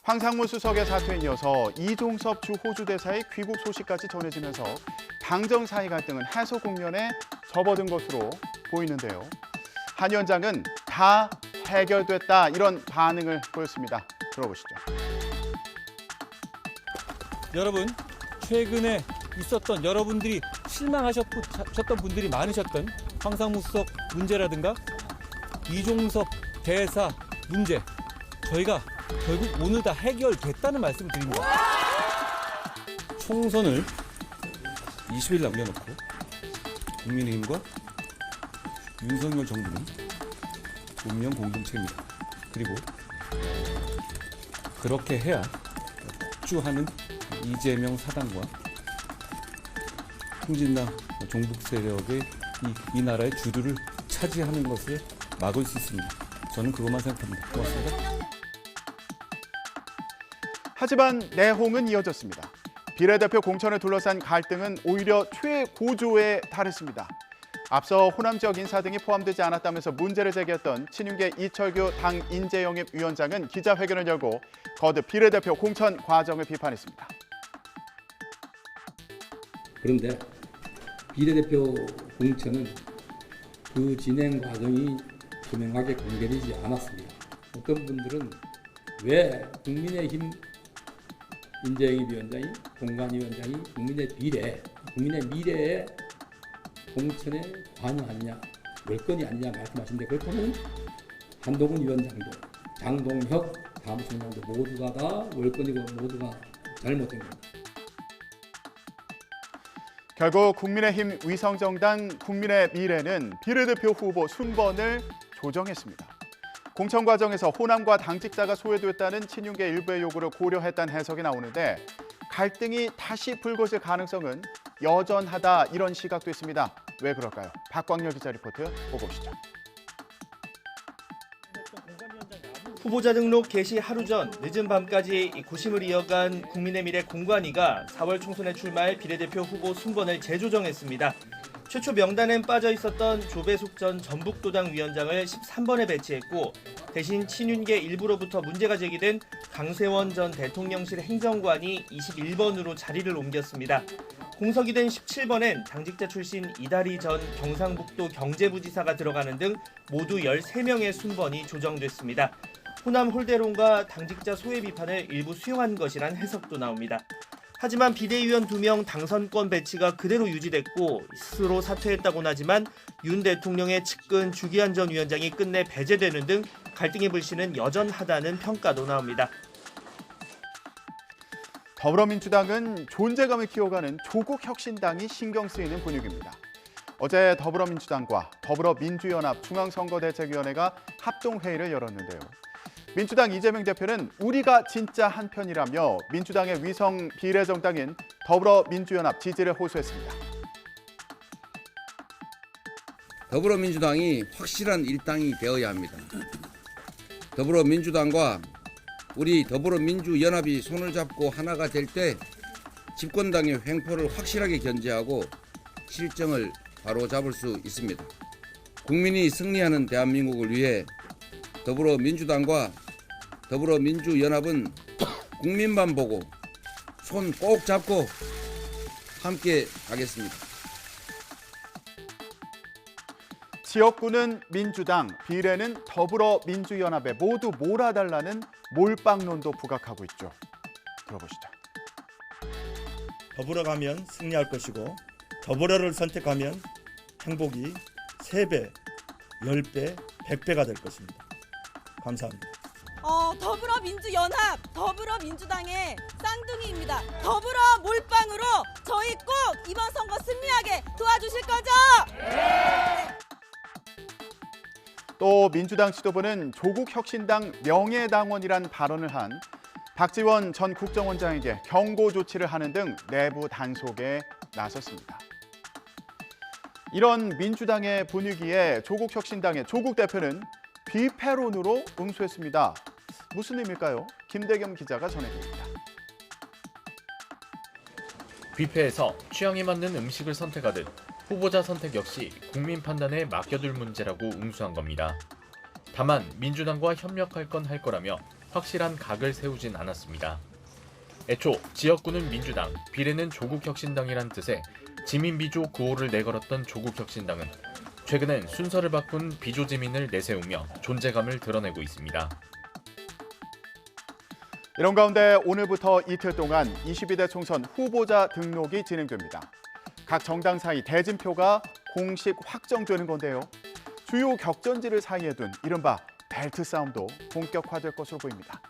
황상무 수석의 사퇴에 이어서 이종섭 주 호주 대사의 귀국 소식까지 전해지면서 당정 사이 갈등은 해소 국면에 접어든 것으로 보이는데요. 한 위원장은 다 해결됐다 이런 반응을 보였습니다. 들어보시죠. 여러분, 최근에 있었던 여러분들이 실망하셨던 분들이 많으셨던 황상무 수석 문제라든가 이종섭 대사 문제, 저희가 결국 오늘 다 해결됐다는 말씀을 드립니다. 총선을 20일 남겨놓고 국민의힘과 윤석열 정부는 운명 공동체입니다. 그리고 그렇게 해야 폭주하는 이재명 사당과 통진당 종북 세력의 이 나라의 주도를 차지하는 것을 막을 수 있습니다. 저는 그것만 생각합니다. 고맙습니다. 하지만 내홍은 이어졌습니다. 비례대표 공천을 둘러싼 갈등은 오히려 최고조에 달했습니다. 앞서 호남 지역 인사 등이 포함되지 않았다면서 문제를 제기했던 친윤계 이철규 당 인재영입위원장은 기자회견을 열고 거듭 비례대표 공천 과정을 비판했습니다. 그런데 비례대표 공천은 그 진행 과정이 투명하게 공개되지 않았습니다. 어떤 분들은 왜 국민의힘 인재영입위원장이, 공관위원장이 국민의 미래에 공천에 관여하느냐, 월권이 아니냐 말씀하시는데 그렇다면 한동훈 위원장도, 장동혁 사무총장도 모두가 다 월권이고 모두가 잘못된 겁니다. 결국 국민의힘 위성정당 국민의 미래는 비례대표 후보 순번을 조정했습니다. 공천 과정에서 호남과 당직자가 소외됐다는 친윤계 일부의 요구를 고려했다는 해석이 나오는데 갈등이 다시 불거질 가능성은 여전하다 이런 시각도 있습니다. 왜 그럴까요? 박광렬 기자 리포트 보고 오시죠. 후보자 등록 개시 하루 전 늦은 밤까지 고심을 이어간 국민의 미래 공관위가 4월 총선에 출마할 비례대표 후보 순번을 재조정했습니다. 최초 명단엔 빠져 있었던 조배숙 전 전북도당 위원장을 13번에 배치했고 대신 친윤계 일부로부터 문제가 제기된 강세원 전 대통령실 행정관이 21번으로 자리를 옮겼습니다. 공석이 된 17번엔 당직자 출신 이다리 전 경상북도 경제부지사가 들어가는 등 모두 13명의 순번이 조정됐습니다. 호남 홀대론과 당직자 소외 비판을 일부 수용한 것이란 해석도 나옵니다. 하지만 비대위원 2명 당선권 배치가 그대로 유지됐고 스스로 사퇴했다고는 하지만 윤 대통령의 측근 주기한 전 위원장이 끝내 배제되는 등 갈등의 불씨는 여전하다는 평가도 나옵니다. 더불어민주당은 존재감을 키워가는 조국 혁신당이 신경 쓰이는 분위기입니다. 어제 더불어민주당과 더불어민주연합 중앙선거대책위원회가 합동회의를 열었는데요. 민주당 이재명 대표는 우리가 진짜 한편이라며 민주당의 위성 비례정당인 더불어민주연합 지지를 호소했습니다. 더불어민주당이 확실한 일당이 되어야 합니다. 더불어민주당과 우리 더불어민주연합이 손을 잡고 하나가 될 때 집권당의 횡포를 확실하게 견제하고 실정을 바로잡을 수 있습니다. 국민이 승리하는 대한민국을 위해 더불어민주당과 더불어민주연합은 국민만 보고 손 꼭 잡고 함께 가겠습니다. 지역구는 민주당, 비례는 더불어민주연합에 모두 몰아달라는 몰빵론도 부각하고 있죠. 들어보시죠. 더불어 가면 승리할 것이고 더불어를 선택하면 행복이 3배, 10배, 100배가 될 것입니다. 감사합니다. 더불어민주연합, 더불어민주당의 쌍둥이입니다. 더불어 몰빵으로 저희 꼭 이번 선거 승리하게 도와주실 거죠? 네. 또 민주당 지도부는 조국 혁신당 명예당원이란 발언을 한 박지원 전 국정원장에게 경고 조치를 하는 등 내부 단속에 나섰습니다. 이런 민주당의 분위기에 조국 혁신당의 조국 대표는 비패론으로 응수했습니다. 무슨 의미일까요? 김대겸 기자가 전해드립니다. 뷔페에서 취향에 맞는 음식을 선택하듯 후보자 선택 역시 국민 판단에 맡겨둘 문제라고 응수한 겁니다. 다만 민주당과 협력할 건 할 거라며 확실한 각을 세우진 않았습니다. 애초 지역구는 민주당, 비례는 조국혁신당이란 뜻의 지민비조 구호를 내걸었던 조국혁신당은 최근엔 순서를 바꾼 비조지민을 내세우며 존재감을 드러내고 있습니다. 이런 가운데 오늘부터 이틀 동안 22대 총선 후보자 등록이 진행됩니다. 각 정당 사이 대진표가 공식 확정되는 건데요. 주요 격전지를 사이에 둔 이른바 벨트 싸움도 본격화될 것으로 보입니다.